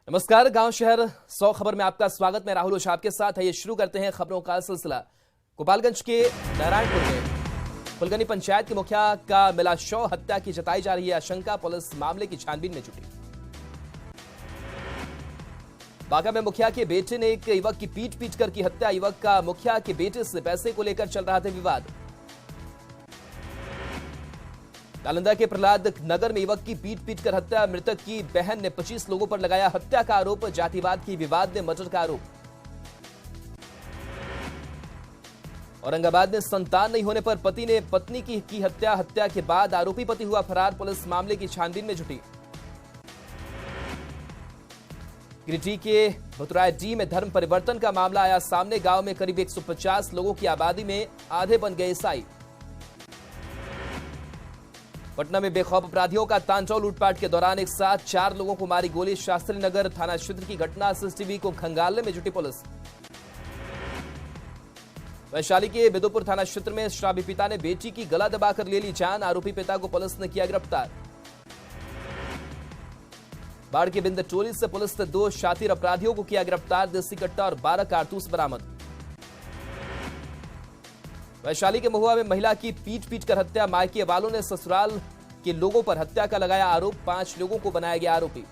नमस्कार, गांव शहर 100 खबर में आपका स्वागत। मैं राहुल ओझा आपके साथ है। ये शुरू करते हैं खबरों का सिलसिला। गोपालगंज के नारायणपुर में फुलगनी पंचायत के मुखिया का मिला शव, हत्या की जताई जा रही है आशंका। पुलिस मामले की छानबीन में जुटी। बांका में मुखिया के बेटे ने एक युवक की पीट कर की हत्या। युवक का मुखिया के बेटे से पैसे को लेकर चल रहा था विवाद। नालंदा के प्रहलाद नगर में युवक की पीट कर हत्या। मृतक की बहन ने 25 लोगों पर लगाया हत्या का आरोप। जातिवाद की विवाद में मर्डर का आरोप। औरंगाबाद में संतान नहीं होने पर पति ने पत्नी की हत्या। हत्या के बाद आरोपी पति हुआ फरार। पुलिस मामले की छानबीन में जुटी। गिरिडीह के भतुरायडीह में धर्म परिवर्तन का मामला आया सामने। गांव में करीब 150 लोगों की आबादी में आधे बन गए ईसाई। पटना में बेखौफ अपराधियों का तांडव। लूटपाट के दौरान एक साथ 4 लोगों को मारी गोली। शास्त्री नगर थाना क्षेत्र की घटना। सीसीटीवी को खंगालने में जुटी पुलिस। वैशाली के बेदोपुर थाना क्षेत्र में शराबी पिता ने बेटी की गला दबाकर ले ली जान। आरोपी पिता को पुलिस ने किया गिरफ्तार। बाढ़ के बिंद टोली से पुलिस ने 2 शातिर अपराधियों को किया गिरफ्तार। देसी कट्टा और 12 कारतूस बरामद। वैशाली के महुआ में महिला की पीट कर हत्या। मायके वालों ने ससुराल के लोगों पर हत्या का लगाया आरोप। 5 लोगों को बनाया गया आरोपी।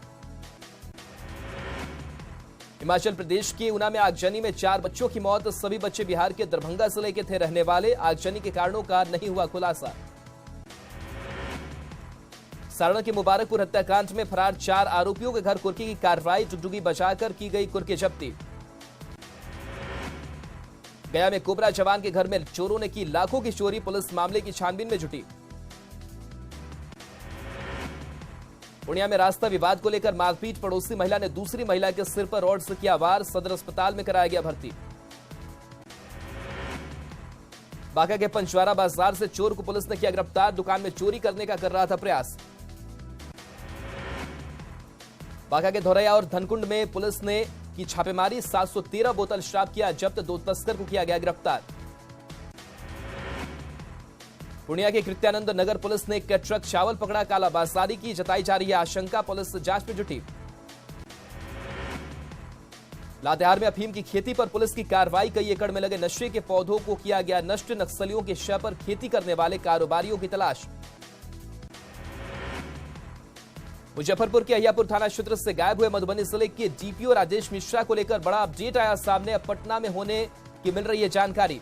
हिमाचल प्रदेश के ऊना में आगजनी में 4 बच्चों की मौत। सभी बच्चे बिहार के दरभंगा जिले के थे रहने वाले। आगजनी के कारणों का नहीं हुआ खुलासा। सारण के मुबारकपुर हत्याकांड में फरार 4 आरोपियों के घर कुर्की की कार्रवाई। डुगडुगी बचाकर की गई कुर्की जब्ती। गया में कोबरा जवान के घर में चोरों ने की लाखों की चोरी। पुलिस मामले की छानबीन में जुटी। पूर्णिया में रास्ता विवाद को लेकर मारपीट। पड़ोसी महिला ने दूसरी महिला के सिर पर रॉड से किया वार। सदर अस्पताल में कराया गया भर्ती। बांका के पंचवारा बाजार से चोर को पुलिस ने किया गिरफ्तार। दुकान में चोरी करने का कर रहा था प्रयास। बांका के धौरैया और धनकुंड में पुलिस ने की छापेमारी। 713 बोतल शराब किया जब्त। 2 तस्कर को किया गया गिरफ्तार। पूर्णिया के कृत्यानंद नगर पुलिस ने एक ट्रक चावल पकड़ा। कालाबाजारी की जताई जा रही है आशंका। पुलिस जांच में जुटी। लातेहार में अफीम की खेती पर पुलिस की कार्रवाई। कई एकड़ में लगे नशे के पौधों को किया गया नष्ट। नक्सलियों के शव पर खेती करने वाले कारोबारियों की तलाश। मुजफ्फरपुर के अहियापुर थाना क्षेत्र से गायब हुए मधुबनी जिले के डीपीओ राजेश मिश्रा को लेकर बड़ा अपडेट आया सामने। अब पटना में होने की मिल रही है जानकारी।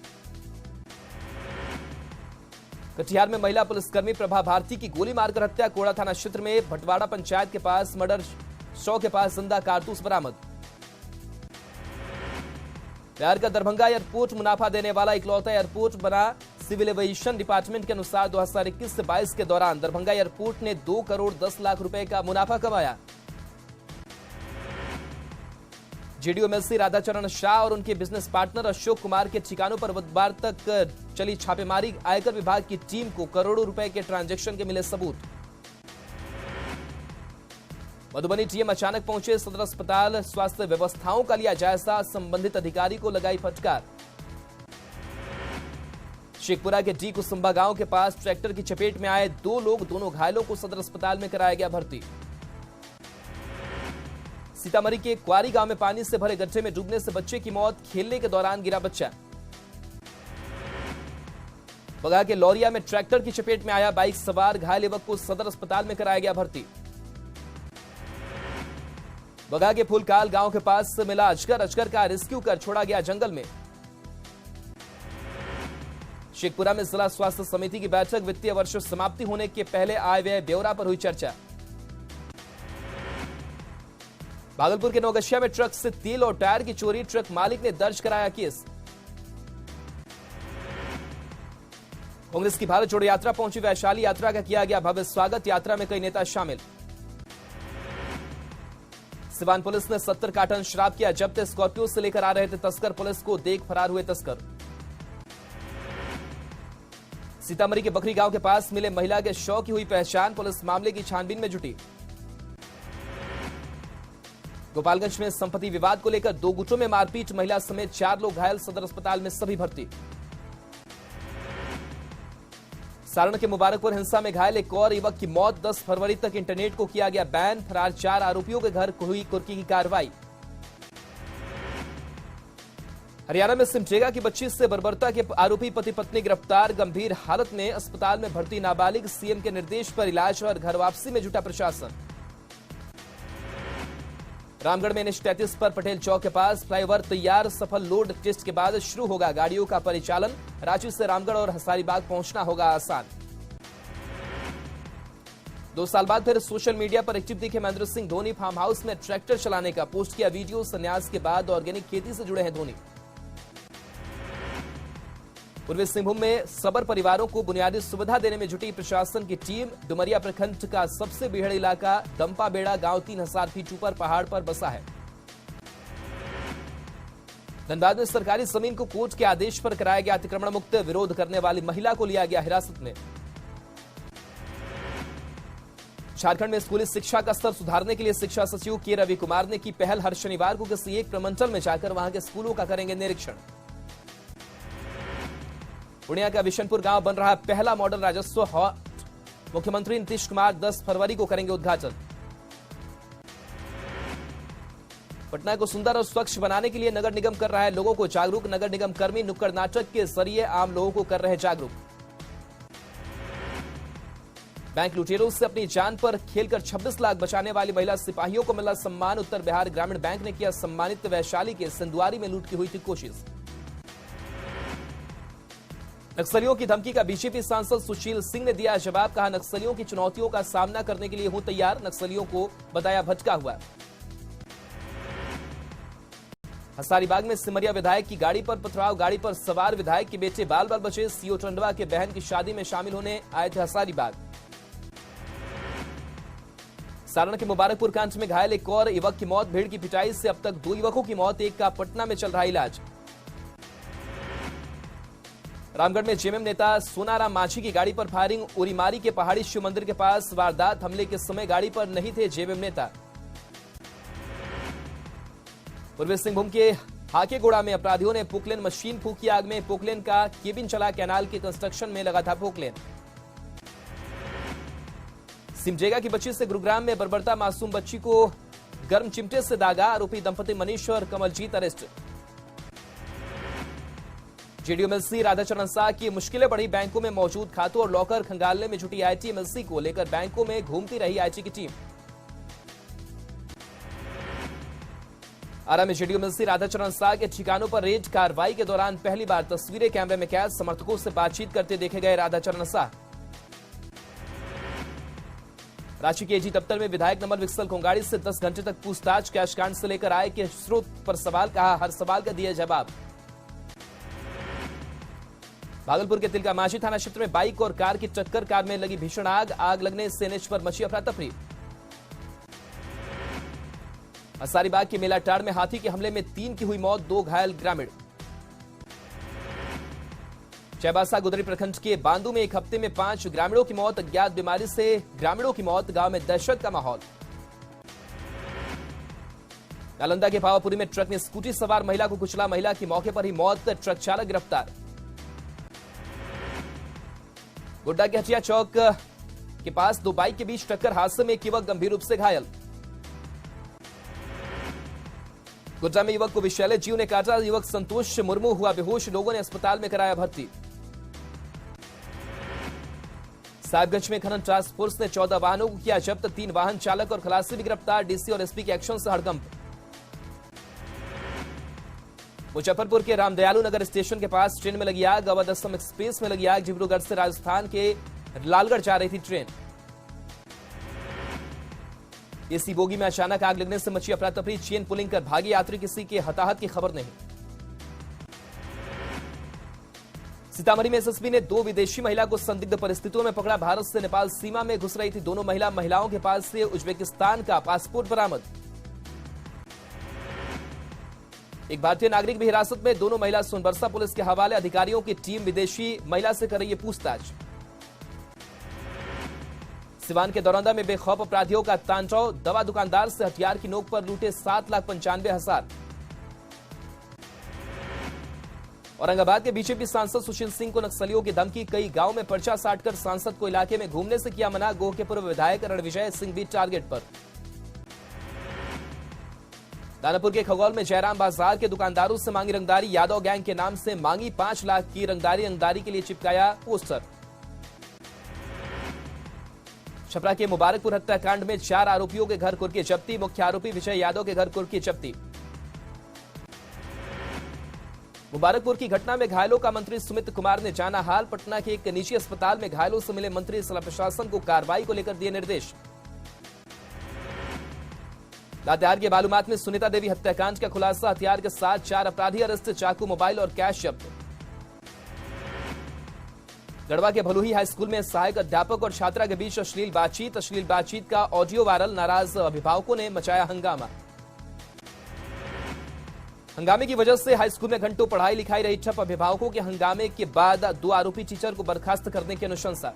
कटिहार में महिला पुलिसकर्मी प्रभा भारती की गोली मारकर हत्या। कोड़ा थाना क्षेत्र में भटवाड़ा पंचायत के पास मर्डर शव के पास जिंदा कारतूस बरामद। बिहार का दरभंगा एयरपोर्ट मुनाफा देने वाला इकलौता एयरपोर्ट बना। सिविल एविएशन डिपार्टमेंट के अनुसार 2021 से 22 के दौरान दरभंगा एयरपोर्ट ने 2 करोड़ 10 लाख रुपए का मुनाफा कमाया। जेडीयू एमएलसी राधाचरण शाह और उनके बिजनेस पार्टनर अशोक कुमार के ठिकानों पर बुधवार तक चली छापेमारी। आयकर विभाग की टीम को करोड़ों रुपए के ट्रांजैक्शन के मिले सबूत। मधुबनी टीएम अचानक पहुंचे सदर अस्पताल। स्वास्थ्य व्यवस्थाओं का लिया जायजा। संबंधित अधिकारी को लगाई फटकार। शेखपुरा के डी कुसुम्बा गांव के पास ट्रैक्टर की चपेट में आए 2 लोग। दोनों घायलों को सदर अस्पताल में कराया गया भर्ती। सीतामढ़ी के क्वारी गांव में पानी से भरे गड्ढे में डूबने से बच्चे की मौत। खेलने के दौरान गिरा बच्चा। बगा के लौरिया में ट्रैक्टर की चपेट में आया बाइक सवार। घायल युवक को सदर अस्पताल में कराया गया भर्ती। बगा के फुलकाल गांव के पास से मिला अजगर। अजगर का रेस्क्यू कर छोड़ा गया जंगल में। शेखपुरा में जिला स्वास्थ्य समिति की बैठक। वित्तीय वर्ष समाप्ति होने के पहले आय व्यय ब्यौरा पर हुई चर्चा। भागलपुर के नौगछिया में ट्रक से तेल और टायर की चोरी। ट्रक मालिक ने दर्ज कराया केस। कांग्रेस की भारत जोड़ो यात्रा पहुंची वैशाली। यात्रा का किया गया भव्य स्वागत। यात्रा में कई नेता शामिल। सिवान पुलिस ने 70 कार्टन शराब किया जब्त। स्कॉर्पियो से लेकर आ रहे थे तस्कर। पुलिस को देख फरार हुए तस्कर। सीतामढ़ी के बकरी गांव के पास मिले महिला के शव की हुई पहचान। पुलिस मामले की छानबीन में जुटी। गोपालगंज में संपत्ति विवाद को लेकर 2 गुटों में मारपीट। महिला समेत 4 लोग घायल। सदर अस्पताल में सभी भर्ती। सारण के मुबारकपुर हिंसा में घायल एक और युवक की मौत। 10 फरवरी तक इंटरनेट को किया गया बैन। फरार 4 आरोपियों के घर हुई कुर्की की कार्रवाई। हरियाणा में सिमडेगा की बच्ची से बर्बरता के आरोपी पति पत्नी गिरफ्तार। गंभीर हालत में अस्पताल में भर्ती नाबालिग। सीएम के निर्देश पर इलाज और घर वापसी में जुटा प्रशासन। रामगढ़ में NH-33 पर पटेल चौक के पास फ्लाईओवर तैयार। सफल लोड टेस्ट के बाद शुरू होगा गाड़ियों का परिचालन। रांची से रामगढ़ और हजारीबाग पहुंचना होगा आसान। 2 साल बाद फिर सोशल मीडिया पर एक्टिव दिखे महेंद्र सिंह धोनी। फार्म हाउस में ट्रैक्टर चलाने का पोस्ट किया वीडियो। संन्यास के बाद ऑर्गेनिक खेती से जुड़े हैं धोनी। पूर्वी सिंहभूम में सबर परिवारों को बुनियादी सुविधा देने में जुटी प्रशासन की टीम। डुमरिया प्रखंड का सबसे बीहड़ इलाका दंपा बेड़ा गांव 3000 फीट ऊपर पहाड़ पर बसा है। धनबाद में सरकारी जमीन को कोर्ट के आदेश पर कराया गया अतिक्रमण मुक्त। विरोध करने वाली महिला को लिया गया हिरासत में। झारखंड में स्कूली शिक्षा का स्तर सुधारने के लिए शिक्षा सचिव के रवि कुमार ने की पहल। हर शनिवार को किसी एक प्रमंडल में जाकर वहां के स्कूलों का करेंगे निरीक्षण। पूर्णिया का बिशनपुर गांव बन रहा पहला मॉडल राजस्व हॉट। मुख्यमंत्री नीतीश कुमार 10 फरवरी को करेंगे उद्घाटन। पटना को सुंदर और स्वच्छ बनाने के लिए नगर निगम कर रहा है लोगों को जागरूक। नगर निगम कर्मी नुक्कड़ नाटक के जरिए आम लोगों को कर रहे जागरूक। बैंक लुटेरों से अपनी जान पर खेलकर 26 लाख बचाने वाली महिला सिपाहियों को मिला सम्मान। उत्तर बिहार ग्रामीण बैंक ने किया सम्मानित। वैशाली के सिंधुआरी में लूट की हुई थी कोशिश। नक्सलियों की धमकी का बीजेपी सांसद सुशील सिंह ने दिया जवाब। कहा नक्सलियों की चुनौतियों का सामना करने के लिए हूं तैयार। नक्सलियों को बताया भटका हुआ। हजारीबाग में सिमरिया विधायक की गाड़ी पर पथराव। गाड़ी पर सवार विधायक के बेटे बाल बाल बचे। सीओ टंडवा के बहन की शादी में शामिल होने आए थे हजारीबाग। सारण के मुबारकपुर कांड में घायल एक और युवक की मौत। भीड़ की पिटाई से अब तक 2 युवकों की मौत। एक का पटना में चल रहा इलाज। रामगढ़ में जेएमएम नेता सोनाराम मांझी की गाड़ी पर फायरिंग। उरीमारी के पहाड़ी शिव मंदिर के पास वारदात। हमले के समय गाड़ी पर नहीं थे जेएमएम नेता। पूर्वी सिंहभूम के हाकेगोड़ा में अपराधियों ने पोकलेन मशीन फूकी आग में। पोकलेन का केबिन चला। कैनाल के कंस्ट्रक्शन में लगा था पोकलेन। सिमडेगा की बच्ची से गुरुग्राम में बर्बरता। मासूम बच्ची को गर्म चिमटे से दागा। आरोपी दंपति मनीष और कमलजीत अरेस्ट। जेडीयू-एमएलसी राधाचरण शाह की मुश्किलें बढ़ी। बैंकों में मौजूद खातों और लॉकर खंगालने में जुटी आईटी-एमएलसी को लेकर बैंकों में घूमती रही आईटी की टीम। आरा में जेडीयू-एमएलसी राधाचरण शाह के ठिकानों पर रेड। कार्रवाई के दौरान पहली बार तस्वीरें कैमरे में कैद। समर्थकों से बातचीत करते देखे गए राधाचरण शाह। रांची के एजी दफ्तर में विधायक नमल विक्सल कोंगाड़ी से 10 घंटे तक पूछताछ। कैश कांड से लेकर आय के स्रोत पर सवाल। कहा हर सवाल का दिया जवाब। भागलपुर के तिलका मांझी थाना क्षेत्र में बाइक और कार की टक्कर। कार में लगी भीषण आग। आग लगने से NH पर मची अफरा तफरी। हजारीबाग के मेलाटाड़ में हाथी के हमले में 3 की हुई मौत। 2 घायल ग्रामीण। चाईबासा गुदरी प्रखंड के बांदू में एक हफ्ते में 5 ग्रामीणों की मौत। अज्ञात बीमारी से ग्रामीणों की मौत। गांव में दहशत का माहौल। नालंदा के पावापुरी में ट्रक ने स्कूटी सवार महिला को कुचला। महिला की मौके पर ही मौत। ट्रक चालक गिरफ्तार। गोड्डा के हटिया चौक के पास 2 बाइक के बीच टक्कर। हादसे में एक युवक गंभीर रूप से घायल। गोड्डा में युवक को विषैले जीव ने काटा। युवक संतोष मुर्मू हुआ बेहोश। लोगों ने अस्पताल में कराया भर्ती। साहिबगंज में खनन टास्क फोर्स ने 14 वाहनों को किया जब्त। 3 वाहन चालक और खलासी भी गिरफ्तार। डीसी और एसपी के एक्शन से हड़कंप। मुजफ्फरपुर के रामदयालु नगर स्टेशन के पास ट्रेन में लगी आग। अवध असम एक्सप्रेस में लगी आग। डिब्रूगढ़ से राजस्थान के लालगढ़ जा रही थी ट्रेन। एसी बोगी में अचानक आग लगने से मची अफरा तफरी। चेन पुलिंग कर भागी यात्री। किसी के हताहत की खबर नहीं। सीतामढ़ी में एसएसबी ने 2 विदेशी महिला को संदिग्ध परिस्थितियों में पकड़ा। भारत से नेपाल सीमा में घुस रही थी दोनों महिलाओं के पास से उज्बेकिस्तान का पासपोर्ट बरामद। एक भारतीय नागरिक भी हिरासत में। दोनों महिला सोनबरसा पुलिस के हवाले। अधिकारियों की टीम विदेशी महिला से कर रही है पूछताछ। सिवान के दौरंदा में बेखौफ अपराधियों का तांडव। दवा दुकानदार से हथियार की नोक पर लूटे 7,95,000। औरंगाबाद के बीजेपी सांसद सुशील सिंह को नक्सलियों की धमकी, कई गांव में पर्चा साटकर सांसद को इलाके में घूमने से किया मना। गोह के पूर्व विधायक रणविजय सिंह भी टारगेट पर। दानापुर के खगौल में जयराम बाजार के दुकानदारों से मांगी रंगदारी, यादव गैंग के नाम से मांगी 5 लाख की रंगदारी के लिए चिपकाया पोस्टर। छपरा के मुबारकपुर हत्याकांड में 4 आरोपियों के घर कुर्की जब्ती, मुख्य आरोपी विजय यादव के घर कुर्की जब्ती। मुबारकपुर की घटना में घायलों का मंत्री सुमित कुमार ने जाना हाल, पटना के एक निजी अस्पताल में घायलों से मिले मंत्री, जिला प्रशासन को कार्रवाई को लेकर दिए निर्देश। लातेहार के बालूमाथ में सुनीता देवी हत्याकांड का खुलासा, हथियार के साथ 4 अपराधी अरेस्ट, चाकू, मोबाइल और कैश जब्त। गढ़वा के भलुही हाई स्कूल में सहायक अध्यापक और छात्रा के बीच अश्लील बातचीत का ऑडियो वायरल, नाराज अभिभावकों ने मचाया हंगामा। हंगामे की वजह से हाई स्कूल में घंटों पढ़ाई लिखाई रही ठप, अभिभावकों के हंगामे के बाद 2 आरोपी टीचर को बर्खास्त करने की अनुशंसा।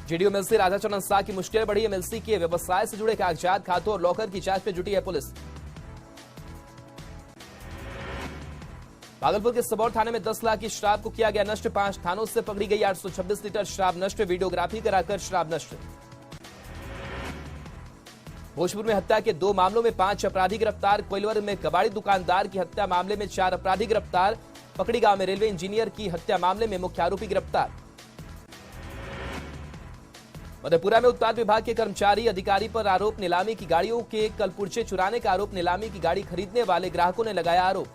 जेडीयू एमएलसी राधाचरण शाह की मुश्किलें बढ़ी, एमएलसी के व्यवसाय से जुड़े कागजात, खातों और लॉकर की जांच में जुटी है पुलिस। भागलपुर के सबौर थाने में 10 लाख की शराब को किया गया नष्ट, 5 थानों से पकड़ी गई 826 लीटर शराब नष्ट, वीडियोग्राफी कराकर शराब नष्ट। भोजपुर में हत्या के 2 मामलों में 5 अपराधी गिरफ्तार, कोइलवर में कबाड़ी दुकानदार की हत्या मामले में 4 अपराधी गिरफ्तार, पकड़ी गांव में रेलवे इंजीनियर की हत्या मामले में मुख्य आरोपी गिरफ्तार। मधेपुरा में उत्पाद विभाग के कर्मचारी अधिकारी पर आरोप, नीलामी की गाड़ियों के कलपुर्जे चुराने का आरोप, नीलामी की गाड़ी खरीदने वाले ग्राहकों ने लगाया आरोप।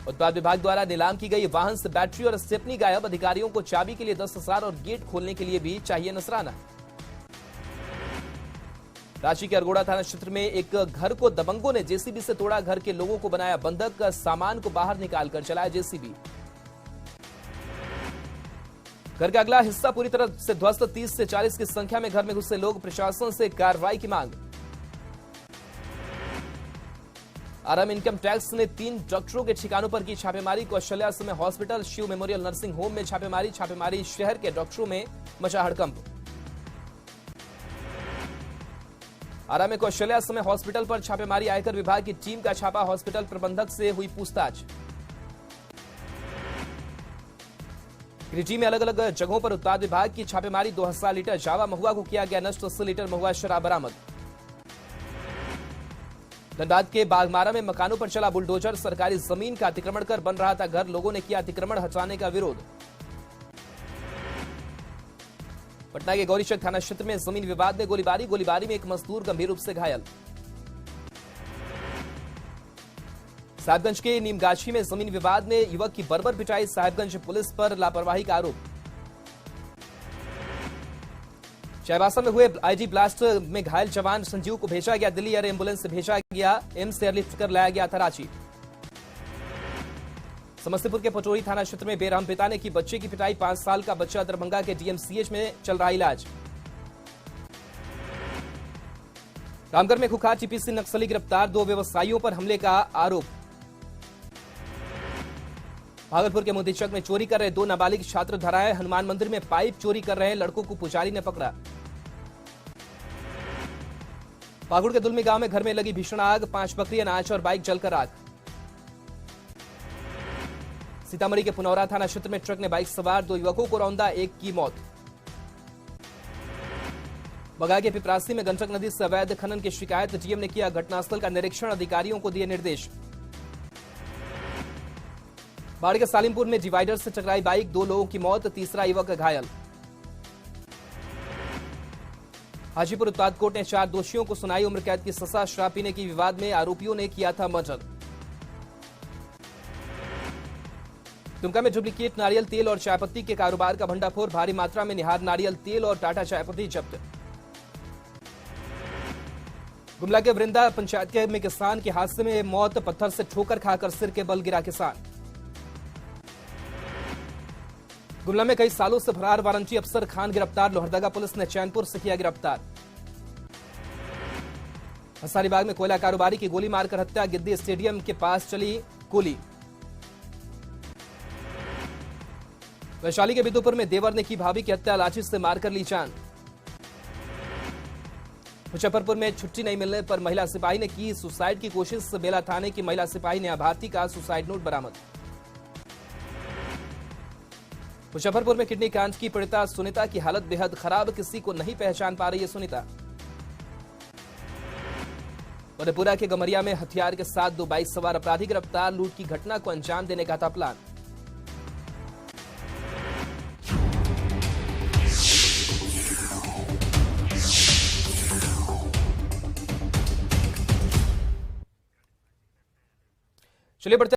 उत्पाद विभाग द्वारा नीलाम की गई वाहन से बैटरी और स्टेपनी गायब, अधिकारियों को चाबी के लिए 10,000 और गेट खोलने के लिए भी चाहिए नजराना। रांची के अरगोड़ा थाना क्षेत्र में एक घर को दबंगों ने जेसीबी से तोड़ा, घर के लोगों को बनाया बंधक, सामान को बाहर निकालकर चलाया जेसीबी। घर का अगला हिस्सा पूरी तरह से ध्वस्त, 30 से 40 की संख्या में घर में घुसे लोग, प्रशासन से कार्रवाई की मांग। आरएम इनकम टैक्स ने 3 डॉक्टरों के ठिकानों पर की छापेमारी, Kaushalya Samay hospital, Shiv memorial nursing home में छापेमारी, शहर के डॉक्टरों में मचा हड़कंप। आरा में कौशल्या समय हॉस्पिटल पर छापेमारी, आयकर विभाग की टीम का छापा, हॉस्पिटल प्रबंधक से हुई पूछताछ। कृषि में अलग अलग जगहों पर उत्पाद विभाग की छापेमारी, 2000 लीटर जावा महुआ को किया गया नष्ट, 80 लीटर महुआ शराब बरामद। धनबाद के बागमारा में मकानों पर चला बुलडोजर, सरकारी जमीन का अतिक्रमण कर बन रहा था घर, लोगों ने किया अतिक्रमण हटाने का विरोध। पटना के गौरीचक थाना क्षेत्र में जमीन विवाद में गोलीबारी में एक मजदूर गंभीर रूप से घायल। साहिबगंज के नीमगाछी में जमीन विवाद में युवक की बर्बर पिटाई, साहिबगंज पुलिस पर लापरवाही का आरोप। चाईबासा में हुए आईजी ब्लास्ट में घायल जवान संजीव को भेजा गया दिल्ली, एयर एम्बुलेंस से भेजा गया, एम्स से एयरलिफ्ट कर लाया गया था रांची। समस्तीपुर के पटोरी थाना क्षेत्र में बेरहम पिता ने की बच्चे की पिटाई, 5 साल का बच्चा दरभंगा के डीएमसीएच में चल रहा इलाज। रामगढ़ में खुखार टीपीसी नक्सली गिरफ्तार, 2 व्यवसायियों पर हमले का आरोप। भागलपुर के मोतीचक में चोरी कर रहे 2 नाबालिग छात्र धराए, हनुमान मंदिर में पाइप चोरी कर रहे लड़कों को पुजारी ने पकड़ा। पाकुड़ के दुलमी गांव में घर में लगी भीषण आग, 5 बकरी, अनाज और बाइक जलकर आग। सीतामढ़ी के पुनौरा थाना क्षेत्र में ट्रक ने बाइक सवार 2 युवकों को रौंदा, एक की मौत। बगा के पिपरासी में गंडक नदी से अवैध खनन की शिकायत, डीएम ने किया घटनास्थल का निरीक्षण, अधिकारियों को दिए निर्देश। बाढ़ के सालिमपुर में डिवाइडर से टकराई बाइक, 2 लोगों की मौत, तीसरा युवक घायल। हाजीपुर उत्पाद कोर्ट ने 4 दोषियों को सुनाई उम्र कैद की सजा, शराब पीने की विवाद में आरोपियों ने किया था मर्डर। दुमका में डुप्लीकेट नारियल तेल और चायपत्ती के कारोबार का भंडाफोड़, भारी मात्रा में निहार नारियल तेल और टाटा चायपत्ती जब्त। गुमला के वृंदा पंचायत के में किसान के हादसे में मौत, पत्थर से ठोकर खाकर सिर के बल गिरा किसान। गुमला में कई सालों से फरार वारंटी अफसर खान गिरफ्तार, लोहरदगा पुलिस ने चैनपुर से किया गिरफ्तार। हजारीबाग में कोयला कारोबारी की गोली मारकर हत्या, गिद्दी स्टेडियम के पास चली गोली। वैशाली के बिदुपुर में देवर ने की भाभी की हत्या, लाठी से मारकर ली जान। मुजफ्फरपुर में छुट्टी नहीं मिलने पर महिला सिपाही ने की सुसाइड की कोशिश। बेला थाने की महिला सिपाही ने अभारती का सुसाइड नोट बरामद। मुजफ्फरपुर में किडनी कांड की पीड़िता सुनीता की हालत बेहद खराब, किसी को नहीं पहचान पा रही है सुनीता। मधेपुरा के गमरिया में हथियार के साथ 2 बाइक सवार अपराधी गिरफ्तार। लूट की घटना को अंजाम देने का था प्लान। चलिए बढ़ते